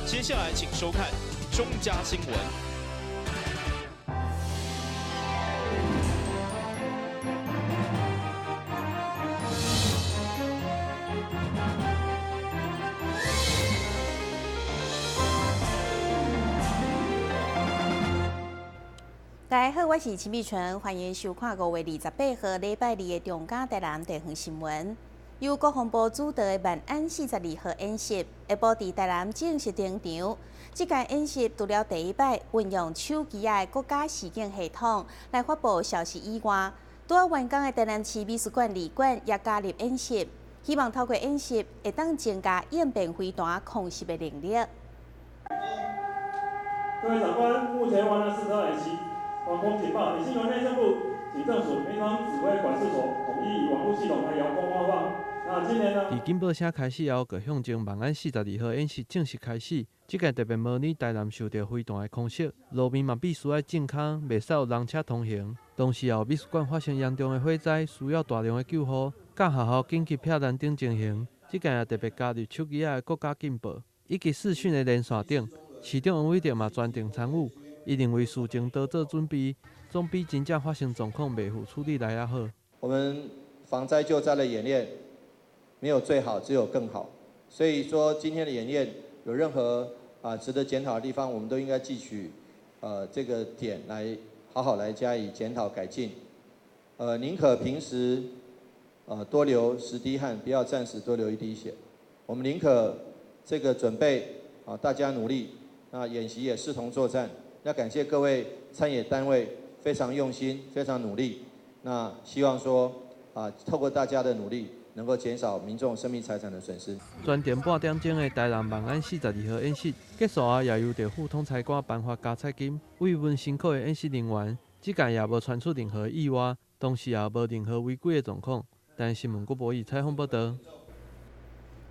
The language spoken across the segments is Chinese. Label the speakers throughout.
Speaker 1: 接下来请收看中嘉新闻。
Speaker 2: 大家好，我是陈碧纯，欢迎收看5月28号礼拜二的中嘉台南地方新闻。由国防部主导的万安42号演习，下晡伫台南正式登场。这届演习除了第一摆运用手机的国家示警系统来发布消息以外，拄啊完工的台南市美术馆旅馆也加入演习，希望透过演习会当增加应变飞弹空袭的能力。
Speaker 3: 各位长官，目前完了42演习，防空警报，新闻内政部警政署民防指挥管事所统一以网络系统来遥控发放。那今年呢？
Speaker 4: 伫警报声开始后，就向前万安42号演习正式开始。这届特别模拟台南受到飞弹的空袭，路面嘛必须要正空，袂使有人车通行。同时后美术馆发生严重的火灾，需要大量的救护，甲学校紧急避难等情形。这届也特别加入手机的国家警报，以及视讯的连线等。市长王伟德嘛专程参与，伊认为事情多做准备，总比真正发生状况袂赴处理来得好。
Speaker 5: 我们防灾救灾的演练没有最好，只有更好。所以说今天的演练有任何值得检讨的地方，我们都应该汲取这个点来好好来加以检讨改进。宁可平时多流10滴汗，不要暂时多流1滴血。我们宁可这个准备大家努力，那演习也视同作战。要感谢各位参演单位非常用心，非常努力。那希望说透过大家的努力，能够减少民众生命财产的损失。
Speaker 4: 全程半点钟的台南万安42号演习结束后，也由着副统裁官颁发加彩金，慰问辛苦的演习人员。这届也无传出任何意外，同时也无任何违规的状况。但新闻国无以采访报道。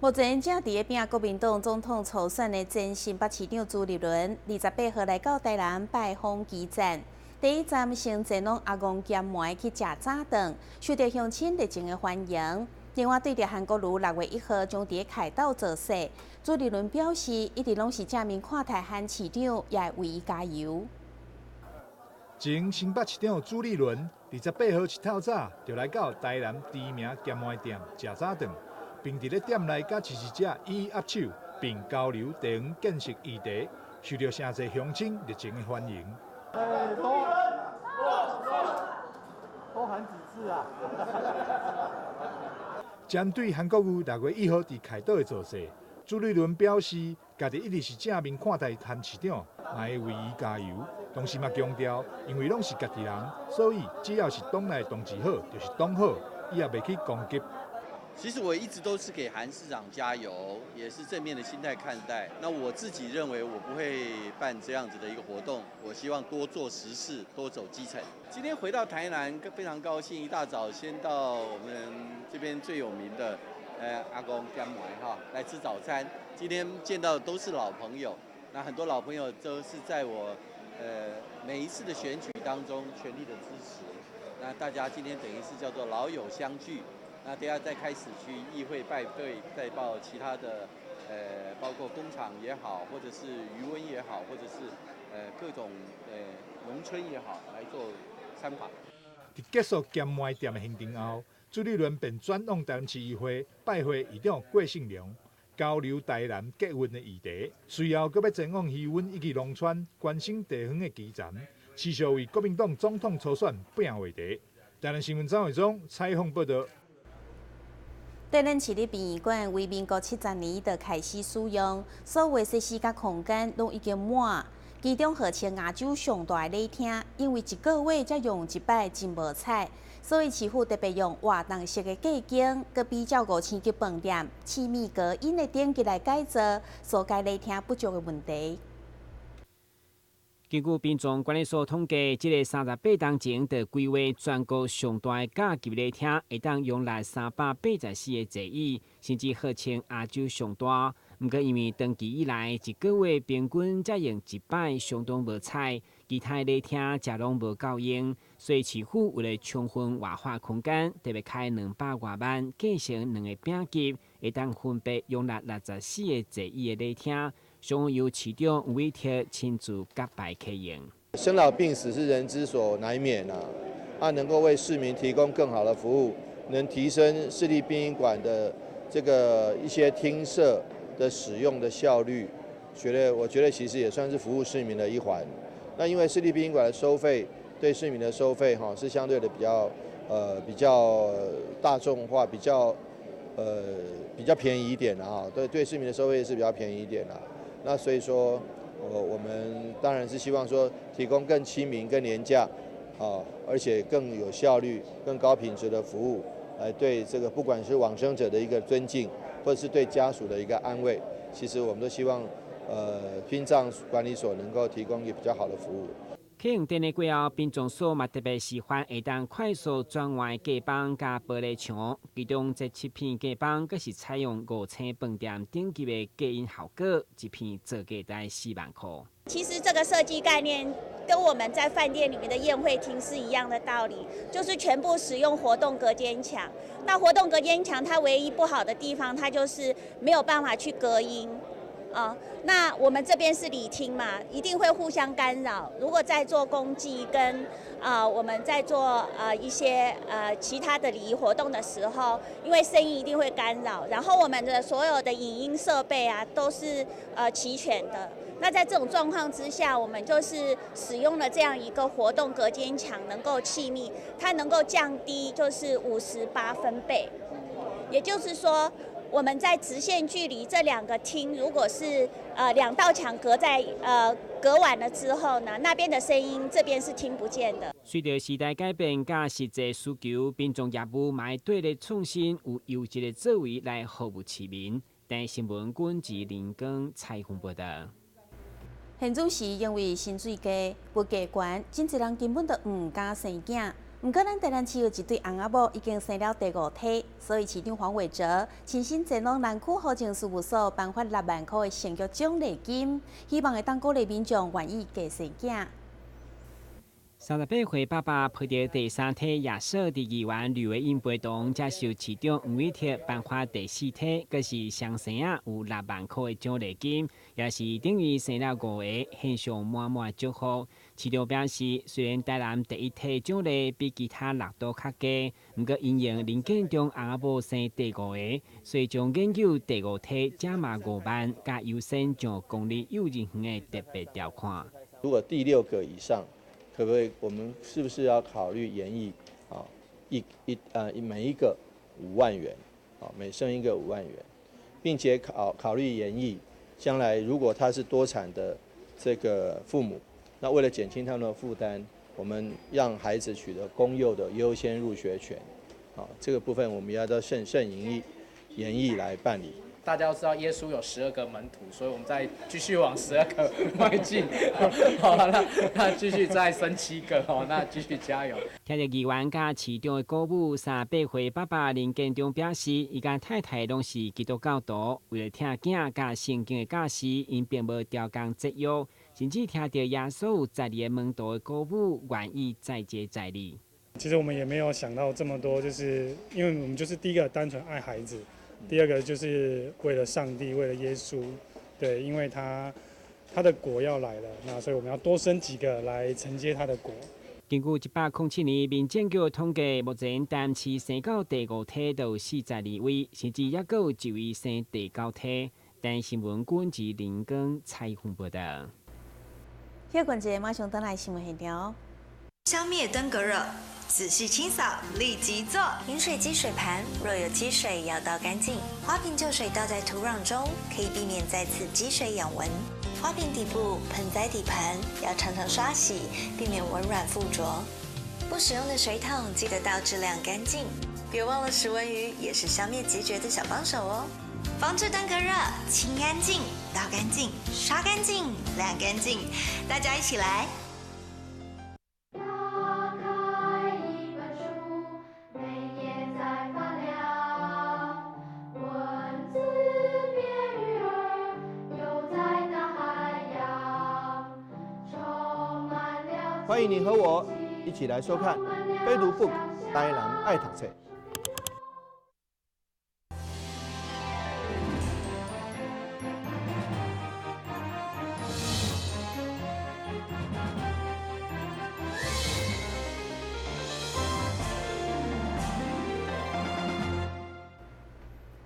Speaker 2: 目前正伫拼国民党总统初选的前新北市长朱立伦，28号来到台南拜访基站。第一站先前往阿公咸糜去食早顿，受到乡亲热情的欢迎。另外，对着韩国瑜6月1号将伫凯道造势，朱立伦表示，一直拢是正面看待韩市长，也会为伊加油。
Speaker 6: 前新北市长朱立伦28号一透早就来到台南知名咸糜店食早顿，并伫咧店内甲支持者一一握手，并交流地方建设议题，受到诚侪乡亲热情的欢迎。
Speaker 7: 多喊几次啊！
Speaker 6: 针对韩国瑜6月1号伫凯道的造势，朱立伦表示，家己一直是正面看待韩市长，也会为伊加油。同时嘛强调，因为拢是家己人，所以只要是党内同志好，就是党好，伊也袂去攻击。
Speaker 8: 其实我一直都是给韩市长加油，也是正面的心态看待。那我自己认为我不会办这样子的一个活动，我希望多做实事，多走基层。今天回到台南，非常高兴，一大早先到我们这边最有名的阿公咸糜哈来吃早餐。今天见到的都是老朋友，那很多老朋友都是在我每一次的选举当中全力的支持。那大家今天等于是叫做老友相聚。那等下再开始去议会拜会，再报其他的，包括工厂也好，或者是渔温也好，或者是各种农村也好，来做参访。
Speaker 6: 在结束咸糜店的行程后，朱立伦便转往台南市议会拜会议长郭信良，交流台南捷运的议题。随后，阁要前往渔温以及农村，关心地方的基站，持续为国民党总统初选拼话题。台南新闻张伟忠采访报道。
Speaker 2: 台南市立殡仪馆为民国70年就开始使用，所有设施甲空间拢已经满。其中号称亚洲上大的礼厅，因为1个月才用一摆，真无彩，所以市府特别用活动式的价景，佮比照5星级饭店、气密隔音的等级来改造，所该礼厅不足的问题。
Speaker 9: 根据殡葬管理所统计，这个38当前的规划全国上大的甲级礼厅，会当容纳384个座椅，甚至号称亚洲上大。不过因为长期以来1个月平均才用一摆，相当无彩，其他礼厅则拢无够用，所以市府为了充分活化空间，特别开200多万，建成2个饼级，会当分别容纳64个座椅的礼厅。上由市长吴伟铁亲自甲摆开营。
Speaker 5: 生老病死是人之所难免能够为市民提供更好的服务，能提升市立殡仪馆的这个一些厅舍的使用的效率，我觉得其实也算是服务市民的一环。那因为市立殡仪馆的收费对市民的收费是相对的比较大众化，比较便宜一点对市民的收费是比较便宜一点那所以说我们当然是希望说提供更亲民、更廉价而且更有效率、更高品质的服务，来对这个不管是往生者的一个尊敬，或者是对家属的一个安慰，其实我们都希望殡葬管理所能够提供一个比较好的服务。
Speaker 9: 启用典礼过后，殡葬所嘛特别示范会当快速转换价棒加玻璃墙，其中这7片价棒更是采用5星饭店顶级的隔音效果，一片造价在4万块。
Speaker 10: 其实这个设计概念跟我们在饭店里面的宴会厅是一样的道理，就是全部使用活动隔间墙。那活动隔间墙它唯一不好的地方，它就是没有办法去隔音。那我们这边是礼厅嘛，一定会互相干扰。如果在做公祭跟我们在做一些其他的礼仪活动的时候，因为声音一定会干扰，然后我们的所有的影音设备都是齐全的。那在这种状况之下，我们就是使用了这样一个活动隔间墙，能够气密，它能够降低就是58分贝，也就是说。我们在直线距离这2个厅，如果是2道墙隔完了之后呢，那边的声音这边是听不见的。
Speaker 9: 随着时代改变，甲实际需求，殡葬业务买对的创新，有优质的作为来服务市民。但新闻管制林光采访报道。
Speaker 2: 现主时因为薪水低、物价悬，真侪人根本就唔敢生囝。不过，咱台南市有一对翁仔某已经生了第5胎，所以市长黄伟哲亲身前往南区户政事务所颁发6万块的生育奖励金，希望会当鼓励民众愿意加生囝。
Speaker 9: 38岁爸爸配到第3胎亚瑟的议员刘伟英陪同接受市长吴伟铁颁发第4胎，更是双生有6万块的奖励金，也是等于生了5个，献上满满祝福。市长表示，虽然台南第1胎奖励比其他6都较低，不过因应林建中翁仔某生第5个，所以将研究第5胎加码5万，加优先将公立幼稚园的特别条款。
Speaker 5: 如果第6个以上，可不可以？我们是不是要考虑延役每一个5万元，每生一个5万元，并且考虑延役，将来如果他是多产的这个父母，那为了减轻他们的负担，我们让孩子取得公幼的优先入学权，这个部分我们要到慎延役来办理。
Speaker 11: 大家都知道耶稣有12个门徒，所以我们再继续往12个迈进。好，那继续再生7个，那继续加油。
Speaker 9: 听着议员甲市长的鼓舞，38岁爸爸林建中表示，伊甲太太拢是基督教徒，为了听囝甲圣经的教示，因并无调工节约，甚至听到耶稣在你的门徒的鼓舞，愿意再接再厉。
Speaker 12: 其实我们也没有想到这么多，就是因为我们就是第一个单纯爱孩子。第2个就是为了上帝，为了耶稣，对，因为他的国要来了，那所以我们要多生几个来承接他的国。
Speaker 9: 根据107年民政局统计，目前台南市生到第5胎就有42位，甚至也有1位生第9胎。但新闻管制林光采访报道。
Speaker 2: 下关节马上登来新闻现场。
Speaker 13: 消灭登革热，仔细清扫，立即做。饮水机水盘若有积水，要倒干净。花瓶旧水倒在土壤中，可以避免再次积水养蚊。花瓶底部、盆栽底盘要常常刷洗，避免蚊卵附着。不使用的水桶记得倒质量干净。别忘了食蚊鱼也是消灭孑孓的小帮手哦。防治登革热，清干净、倒干净、刷干净、晾干净，大家一起来。
Speaker 5: 欢迎您和我一起来收看《非读 book》台南爱读册。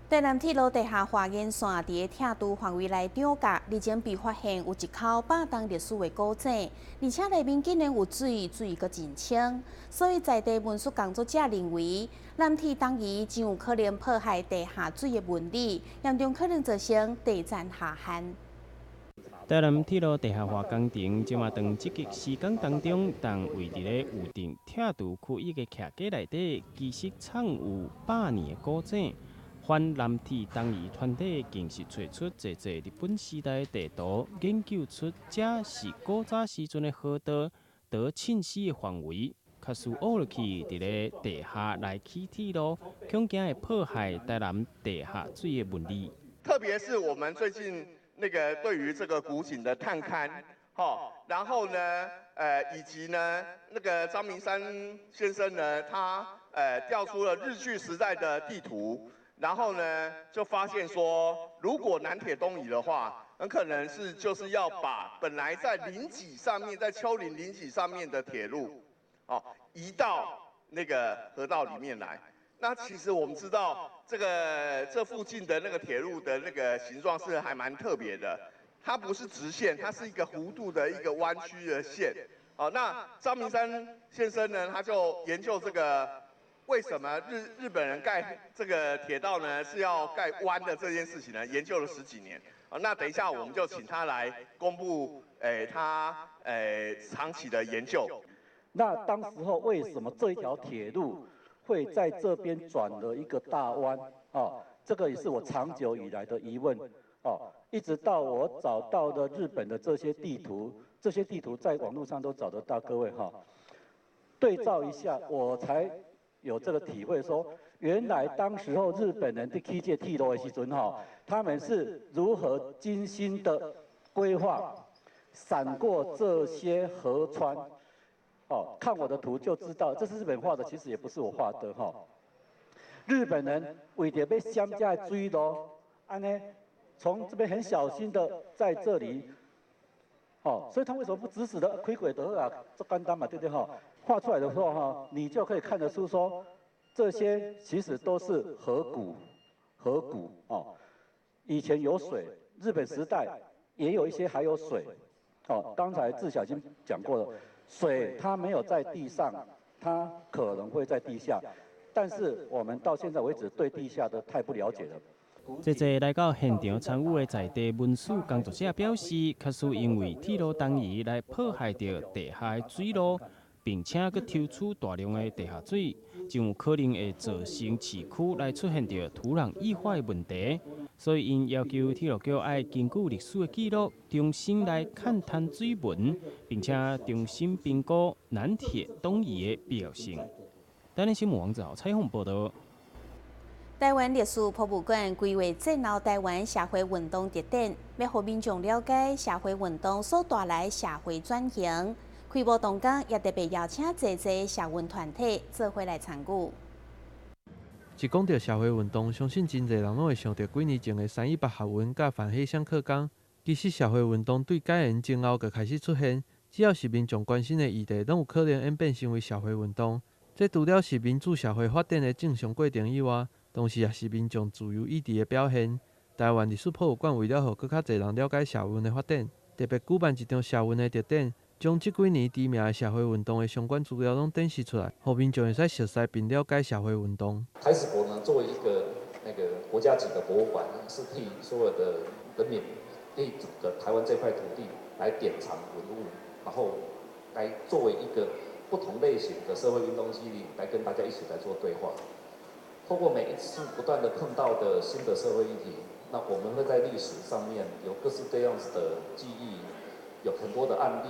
Speaker 2: 台南铁路地下化沿线伫铁道范围内涨价，日前被发现有一口100年历史的古井，而且内面竟然有水，水阁真清。所以在地文书工作者认为，南铁东移真有可能破坏地下水的纹理，严重可能造成地层下陷。
Speaker 9: 台南铁路地下化工程即马当积极施工当中，但位伫咧预定铁道区域的徛架内底，其实藏有100年的古井。反南铁东移团体更是找出侪侪日本时代的地图，研究出这是古早时阵的河道得侵蚀的范围。确实挖落去伫咧地下来起铁路，恐惊会破坏台南地下水的纹理。
Speaker 14: 特别是我们最近对于这个古井的探勘，然后呢，以及呢张明山先生呢，他调出了日据时代的地图。然后呢，就发现说，如果南铁东移的话，很可能就是要把本来在林脊上面，在丘陵林脊上面的铁路，移到河道里面来。那其实我们知道，这附近的铁路的形状是还蛮特别的，它不是直线，它是一个弧度的一个弯曲的线。那张明山先生呢，他就研究这个。为什么日本人盖这个铁道呢是要盖弯的这件事情呢？研究了10几年。那等一下我们就请他来公布他长期的研究。
Speaker 15: 那当时候为什么这一条铁路会在这边转了一个大弯？这个也是我长久以来的疑问。一直到我找到了日本的这些地图，这些地图在网络上都找得到，各位对照一下，我才。有这个体会说，原来当时候日本人在起这铁路的时阵他们是如何精心的规划，闪过这些河川。看我的图就知道，这是日本画的，其实也不是我画的日本人为了要想这水路，从这边很小心的在这里，所以他为什么不直直的开轨的啊？这简单嘛，对不对画出来的时候你就可以看得出说，这些其实都是河谷以前有水，日本时代也有一些还有水，刚才志晓已经讲过了，水它没有在地上，它可能会在地下，但是我们到现在为止对地下的太不了解了。
Speaker 9: 这些来到现场参与的在地文书工作者表示，确实因为铁路东移来破坏到地下的水路。并且佮抽出大量的地下水，就有可能会造成市区来出现着土壤异化的问题。所以，因要求铁路局要根据历史的记录，重新来勘探水文，并且重新评估南铁东移的必要性。台南新闻网赵采访报道。
Speaker 2: 台湾历史博物馆规划展览台湾社会运动特点，要让民众了解社会运动所带来社会转型。开幕动工也特别邀请侪侪社运团体做伙来参与。
Speaker 4: 一讲到社会运动，相信真侪人拢会想到几年前的318学运甲反黑箱课纲。其实社会运动对戒严前后就开始出现，只要是民众关心的议题，拢有可能演变成为社会运动。这除了是民主社会发展的正常过程以外，同时也是民众自由意志的表现。台湾历史博物馆为了让更较侪人了解社运的发展，特别举办一场社运的特展。将这几年知名的社会运动的相关资料拢展示出来，让民众会使熟悉并了解社会运动。
Speaker 16: 台史博呢，作为一个国家级的博物馆，是替所有的人民地主的台湾这块土地来典藏文物，然后来作为一个不同类型的社会运动基地，来跟大家一起来做对话。透过每一次不断的碰到的新的社会议题，那我们会在历史上面有各式各样子的记忆，有很多的案例。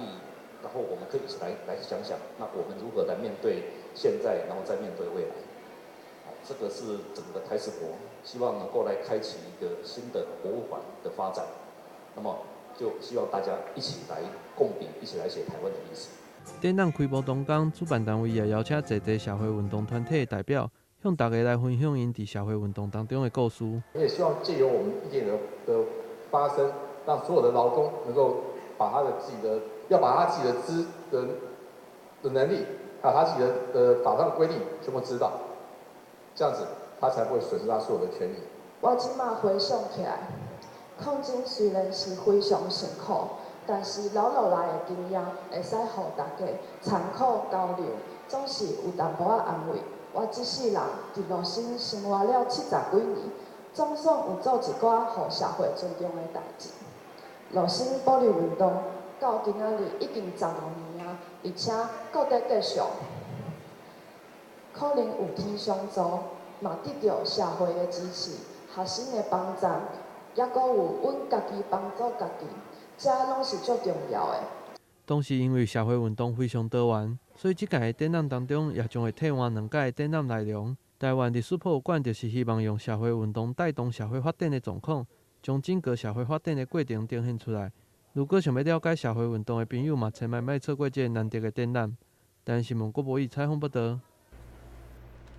Speaker 16: 然后我们可以一起来想想，那我们如何来面对现在，然后再面对未来。这个是整个台史博希望能够来开启一个新的博物馆的发展。那么就希望大家一起来共笔，一起来写台湾的历史。
Speaker 4: 展览开幕动工，主办单位也邀请侪侪社会运动团体的代表，向大家来分享因伫社会运动当中的故事。
Speaker 17: 也希望借由我们一点的发声，让所有的劳工能够把他自己的能力，还有他自己的法上规定全部知道，这样子他才不会损失他所有的权利。
Speaker 18: 我即马回想起来，抗争虽然是非常辛苦，但是留落来的经验会使互大家参考交流，总是有淡薄仔安慰。我即世人伫乐生生活了70几年，总算有做一寡互社会尊重的代志。乐生保留运动到今仔日已经15年啊，而且搁在继续。可能有天相助，嘛得到社会的支持、学生的帮赞，也搁有阮家己帮助家己，这拢是最重要的。
Speaker 4: 当时因为社会运动非常多元，所以即届的展览当中也将会替换2届的展览内容。台湾历史博物馆就是希望用社会运动带动社会发展的状况，将整个社会发展的过程呈现出来。如果想要了解社会运动的朋友嘛，千万莫错过这个难得的展览。台湾新闻郭博义采访报道。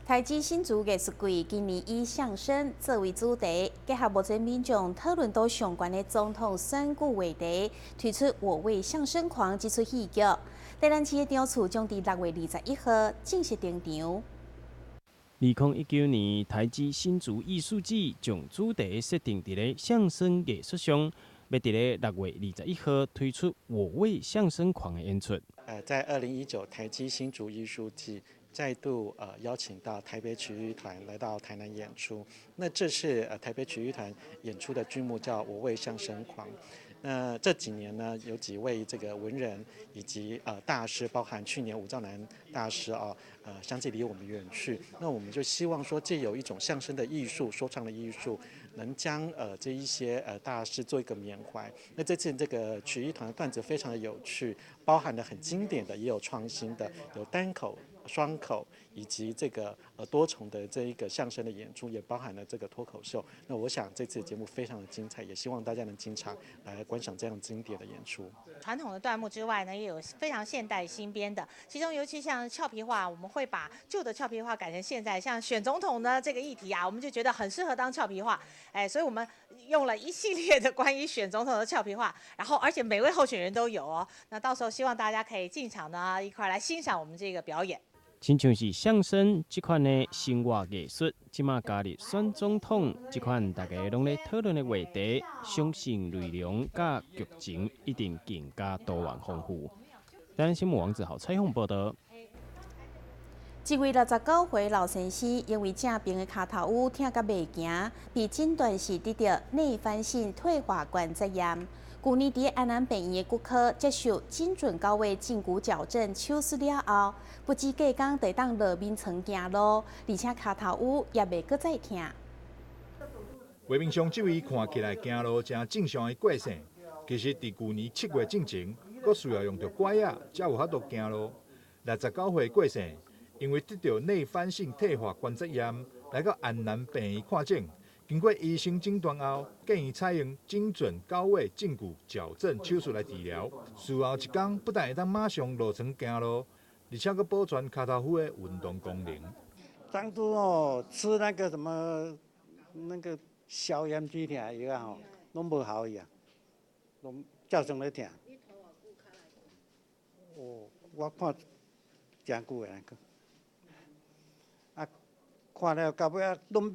Speaker 2: 台积新竹艺术季今年以相声作为主题，结合目前民众讨论到相关的总统选举话题，推出“我为相声狂”这出戏剧。台南市的场次将伫6月21号正式登场。
Speaker 9: 2019年台积新竹艺术季将主题设定伫咧相声艺术上，要伫咧6月21号推出“我为相声狂”的演出。
Speaker 19: 在2019台积新竹艺术季。再度邀请到台北曲艺团来到台南演出。那这次台北曲艺团演出的剧目叫《我为相声狂》。那这几年呢，有几位这个文人以及大师，包含去年吴兆南大师相继离我们远去。那我们就希望说，借有一种相声的艺术、说唱的艺术，能将这一些大师做一个缅怀。那这次这个曲艺团的段子非常的有趣，包含了很经典的，也有创新的，有单口、双口以及这个多重的这一个相声的演出，也包含了这个脱口秀。那我想这次节目非常的精彩，也希望大家能经常来观赏这样经典的演出。
Speaker 20: 传统的段目之外呢，也有非常现代新编的，其中尤其像俏皮话，我们会把旧的俏皮话改成现在，像选总统呢这个议题啊，我们就觉得很适合当俏皮话，所以我们用了一系列的关于选总统的俏皮话，然后而且每位候选人都有哦。那到时候希望大家可以进场呢，一块来欣赏我们这个表演。
Speaker 9: 亲像是相声这款的生活艺术，即马加入选总统这款大家拢咧讨论的话题，相信内容甲剧情一定更加多元丰富。台湾新闻王子豪采访报道。
Speaker 2: 一位69岁老先生因为正病的脚头乌疼甲袂行，被诊断是得到内翻性退化关节炎。去年伫安南病院的骨科接受精准高位胫骨矫正手术了后，不止隔天就当落眠床行路，而且脚头乌也袂搁再疼。
Speaker 6: 画面上这位看起来行路正正常的过生，其实伫去年7月之前，阁需要用到拐仔才有法度行路。69岁过生，因为得到内翻性退化关节炎，来到安南病院看诊。经过医生诊断后，建议采用精准高位胫骨矫正手术来治疗。术后1天不但会当马上落床行路，而且阁保全脚头趺的运动功能。
Speaker 7: 当初吃那个什么那个消炎止疼药啊拢无效伊啊，拢照常咧疼。我看真久诶，看了到尾拢。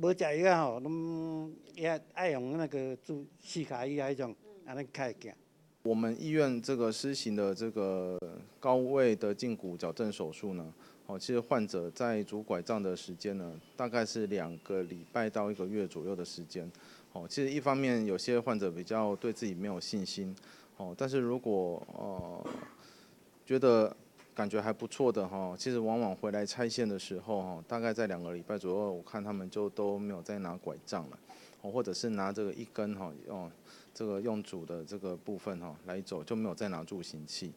Speaker 7: 无食药拢也爱用那个注细卡医那种，安尼较会行。
Speaker 21: 我们医院这个施行的这个高位的胫骨矫正手术呢，其实患者在拄拐杖的时间呢，大概是2个礼拜到1个月左右的时间。其实一方面有些患者比较对自己没有信心，但是如果觉得感觉还不错的其实往往回来拆线的时候大概在2个礼拜左右，我看他们就都没有再拿拐杖了，或者是拿这个一根这个用拄的这个部分来走，就没有再拿助行器。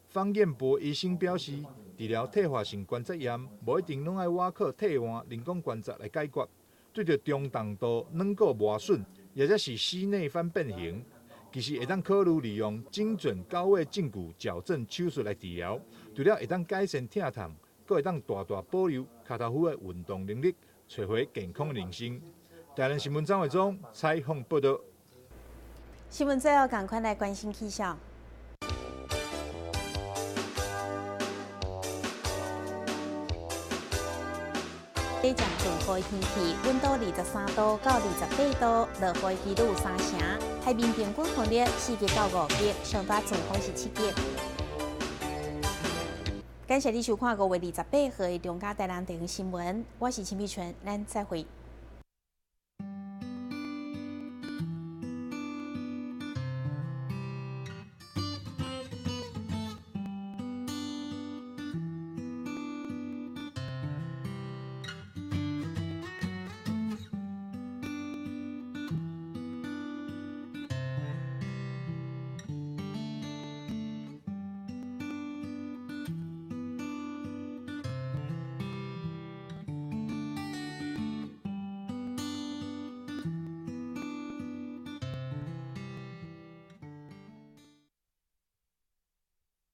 Speaker 6: 方彦博医生表示，治疗退化性关节炎，无一定拢爱挖靠替换人工关节来解决，对着中重度软骨磨损，或者是膝内翻变形。其实会当考虑利用精准高位胫骨矫正手术来治疗，除了会当改善疼痛，阁会当大大保留脚头趺的运动能力，找回健康的人生。台南新闻张伟忠采访报道。
Speaker 2: 新闻最后赶快来关心气象。短暂顺好的天气，温度23度到28度，落雨几率有3成，海面平均风力4级到5级，上大阵风是7级。感谢你收看5月28号的中嘉台南地方新闻，我是陈美纯，咱再会。